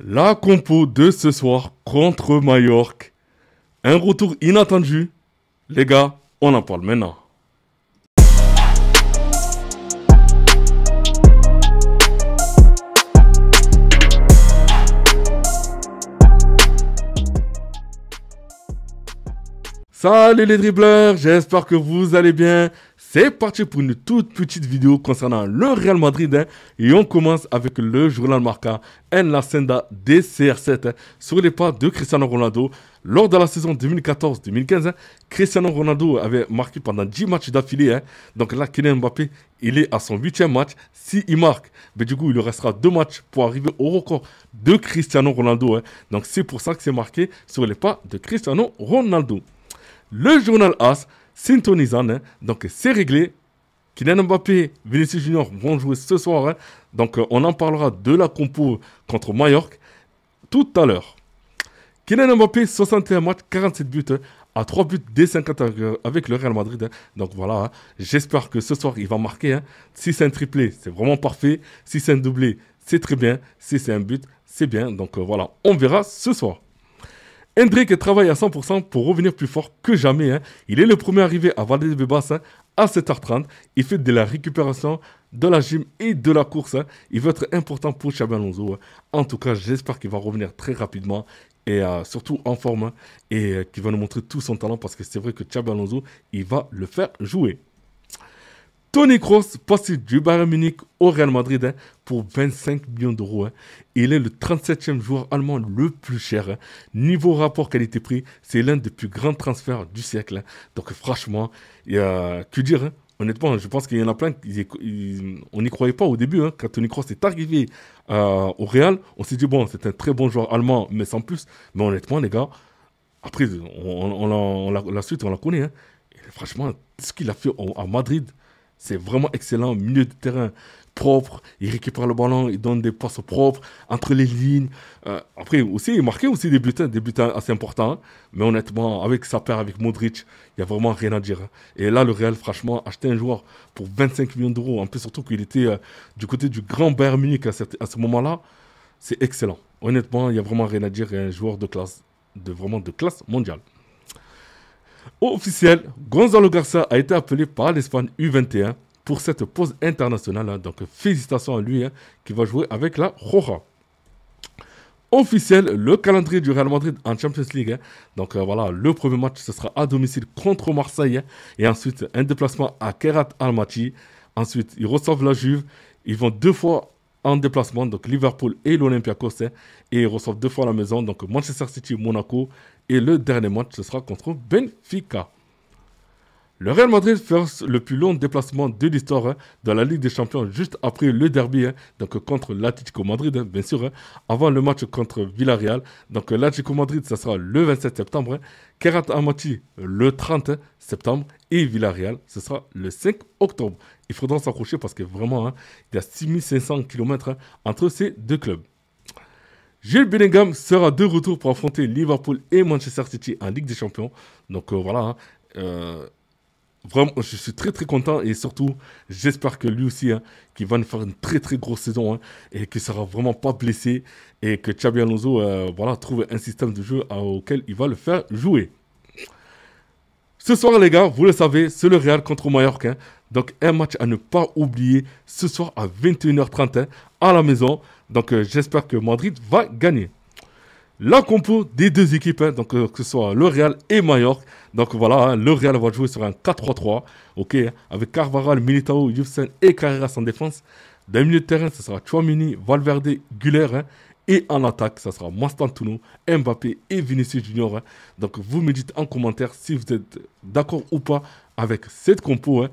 La compo de ce soir contre Majorque. Un retour inattendu. Les gars, on en parle maintenant. Salut les dribbleurs, j'espère que vous allez bien. C'est parti pour une toute petite vidéo concernant le Real Madrid. Et on commence avec le journal Marca, en la senda des CR7 sur les pas de Cristiano Ronaldo. Lors de la saison 2014-2015, Cristiano Ronaldo avait marqué pendant 10 matchs d'affilée. Donc là, Kylian Mbappé, il est à son 8e match. S'il marque, mais du coup, il lui restera 2 matchs pour arriver au record de Cristiano Ronaldo. Donc c'est pour ça que c'est marqué sur les pas de Cristiano Ronaldo. Le journal AS, syntonisant, donc c'est réglé. Kylian Mbappé et Vinicius Junior vont jouer ce soir. Donc on en parlera de la compo contre Majorque tout à l'heure. Kylian Mbappé, 61 matchs, 47 buts, à 3 buts des 50 avec le Real Madrid. Donc voilà, j'espère que ce soir il va marquer. Si c'est un triplé, c'est vraiment parfait. Si c'est un doublé, c'est très bien. Si c'est un but, c'est bien. Donc voilà, on verra ce soir. Hendrick travaille à 100% pour revenir plus fort que jamais. Il est le premier arrivé à Valdebebas à 7h30. Il fait de la récupération, de la gym et de la course. Il va être important pour Xabi Alonso. En tout cas, j'espère qu'il va revenir très rapidement et surtout en forme et qu'il va nous montrer tout son talent parce que c'est vrai que Xabi Alonso, il va le faire jouer. Toni Kroos passe du Bayern Munich au Real Madrid pour 25 millions d'euros. Il est le 37e joueur allemand le plus cher. Niveau rapport qualité-prix, c'est l'un des plus grands transferts du siècle. Donc franchement, il y a que dire. Honnêtement, je pense qu'il y en a plein, on n'y croyait pas au début. Quand Toni Kroos est arrivé au Real, on s'est dit, bon, c'est un très bon joueur allemand, mais sans plus. Mais honnêtement, les gars, après, la suite, on la connaît. Et franchement, ce qu'il a fait à Madrid, c'est vraiment excellent, milieu de terrain propre, il récupère le ballon, il donne des passes propres entre les lignes. Après aussi, il marquait aussi des buts assez importants. Mais honnêtement, avec sa paire avec Modric, il n'y a vraiment rien à dire. Et là, le Real, franchement, acheter un joueur pour 25 millions d'euros, en plus surtout qu'il était du côté du grand Bayern Munich à ce moment-là, c'est excellent. Honnêtement, il n'y a vraiment rien à dire. Un joueur de classe, vraiment de classe mondiale. Officiel, Gonzalo Garcia a été appelé par l'Espagne U21 pour cette pause internationale. Donc félicitations à lui qui va jouer avec la Roja. Officiel, le calendrier du Real Madrid en Champions League. Donc voilà, le premier match ce sera à domicile contre Marseille. Et ensuite un déplacement à Kairat Almaty. Ensuite ils reçoivent la Juve. Ils vont 2 fois en déplacement, donc Liverpool et l'Olympiakos. Et ils reçoivent 2 fois à la maison, donc Manchester City, Monaco. Et le dernier match, ce sera contre Benfica. Le Real Madrid fait le plus long déplacement de l'histoire dans la Ligue des Champions, juste après le derby, donc contre l'Atlético Madrid, bien sûr, avant le match contre Villarreal. Donc l'Atlético Madrid, ça sera le 27 septembre, Kairat Almaty le 30 septembre et Villarreal, ce sera le 5 octobre. Il faudra s'accrocher parce que vraiment, il y a 6500 km entre ces deux clubs. Jude Bellingham sera de retour pour affronter Liverpool et Manchester City en Ligue des Champions. Donc voilà, vraiment, je suis très très content et surtout, j'espère que lui aussi, qu'il va nous faire une très très grosse saison et qu'il ne sera vraiment pas blessé et que Xabi Alonso voilà, trouve un système de jeu auquel il va le faire jouer. Ce soir, les gars, vous le savez, c'est le Real contre Majorque. Donc, un match à ne pas oublier ce soir à 21h30 à la maison. Donc, j'espère que Madrid va gagner. La compo des deux équipes, donc que ce soit le Real et Majorque. Donc, voilà, le Real va jouer sur un 4-3-3. Ok, avec Carvajal, Militao, Yufsen et Carreras en défense. Dans le milieu de terrain, ce sera Tchouaméni, Valverde, Güler. Et en attaque, ça sera Mastantuono, Mbappé et Vinicius Junior. Donc vous me dites en commentaire si vous êtes d'accord ou pas avec cette compo.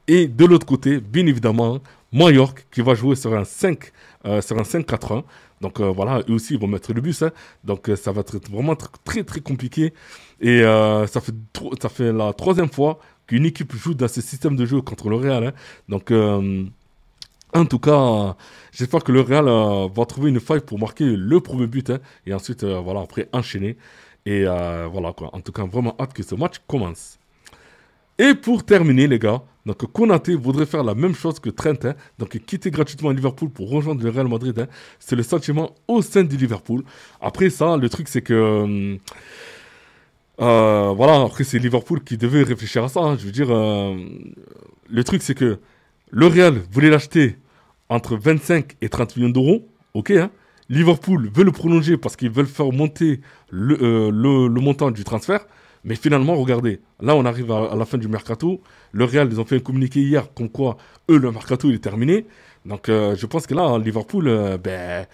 Et de l'autre côté, bien évidemment, Majorque qui va jouer sur un 5, sur un 5-4-1. Donc voilà, eux aussi ils vont mettre le bus. Donc ça va être vraiment très très compliqué. Et ça fait la 3e fois qu'une équipe joue dans ce système de jeu contre le Real. Donc en tout cas, j'espère que le Real va trouver une faille pour marquer le premier but et ensuite, voilà, après enchaîner. Et voilà quoi. En tout cas, vraiment hâte que ce match commence. Et pour terminer, les gars, Donc Konaté voudrait faire la même chose que Trent, hein, donc quitter gratuitement Liverpool pour rejoindre le Real Madrid. Hein. C'est le sentiment au sein du Liverpool. Après ça, le truc c'est que voilà, après c'est Liverpool qui devait réfléchir à ça. Hein. Je veux dire, le truc c'est que le Real voulait l'acheter entre 25 et 30 millions d'euros. Ok, hein. Liverpool veut le prolonger parce qu'ils veulent faire monter le montant du transfert. Mais finalement, regardez, là on arrive à la fin du mercato. Le Real, ils ont fait un communiqué hier comme quoi, eux, le mercato il est terminé. Donc je pense que là, Liverpool, ben,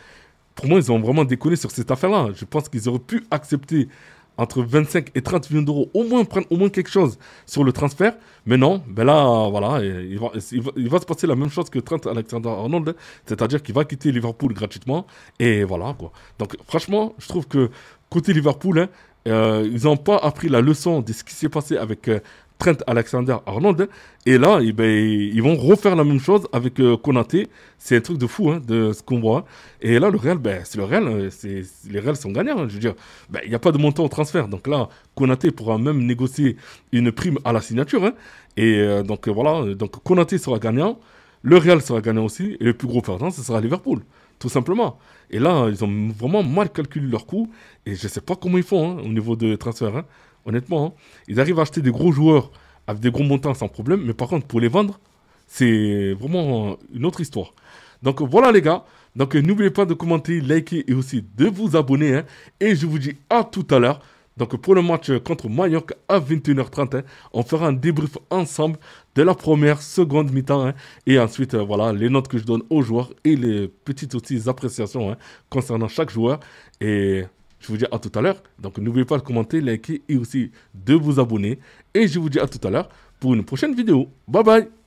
pour moi, ils ont vraiment déconné sur cette affaire-là. Je pense qu'ils auraient pu accepter entre 25 et 30 millions d'euros, au moins prendre au moins quelque chose sur le transfert. Mais non, ben là, voilà, il va se passer la même chose que Trent Alexander-Arnold, hein. C'est-à-dire qu'il va quitter Liverpool gratuitement. Et voilà, quoi. Donc, franchement, je trouve que côté Liverpool, hein, ils n'ont pas appris la leçon de ce qui s'est passé avec Trent Alexander-Arnold. Et là, eh ben, ils vont refaire la même chose avec Konaté. C'est un truc de fou, hein, de ce qu'on voit. Et là, le Real, ben, c'est le Real. Les Real sont gagnants. Hein, je veux dire, ben, il n'y a pas de montant au transfert. Donc là, Konaté pourra même négocier une prime à la signature. Hein. Et donc voilà, donc Konaté sera gagnant. Le Real sera gagnant aussi. Et le plus gros perdant, ce sera Liverpool. Tout simplement. Et là, ils ont vraiment mal calculé leurs coûts. Et je ne sais pas comment ils font hein, au niveau de transfert. Hein. Honnêtement, hein. Ils arrivent à acheter des gros joueurs avec des gros montants sans problème. Mais par contre, pour les vendre, c'est vraiment une autre histoire. Donc voilà les gars. Donc n'oubliez pas de commenter, liker et aussi de vous abonner. Hein. Et je vous dis à tout à l'heure. Donc pour le match contre Mallorca à 21h30, hein, on fera un débrief ensemble de la première, seconde mi-temps. Hein, et ensuite, voilà, les notes que je donne aux joueurs et les petites aussi appréciations hein, concernant chaque joueur. Et je vous dis à tout à l'heure. Donc n'oubliez pas de commenter, liker et aussi de vous abonner. Et je vous dis à tout à l'heure pour une prochaine vidéo. Bye bye.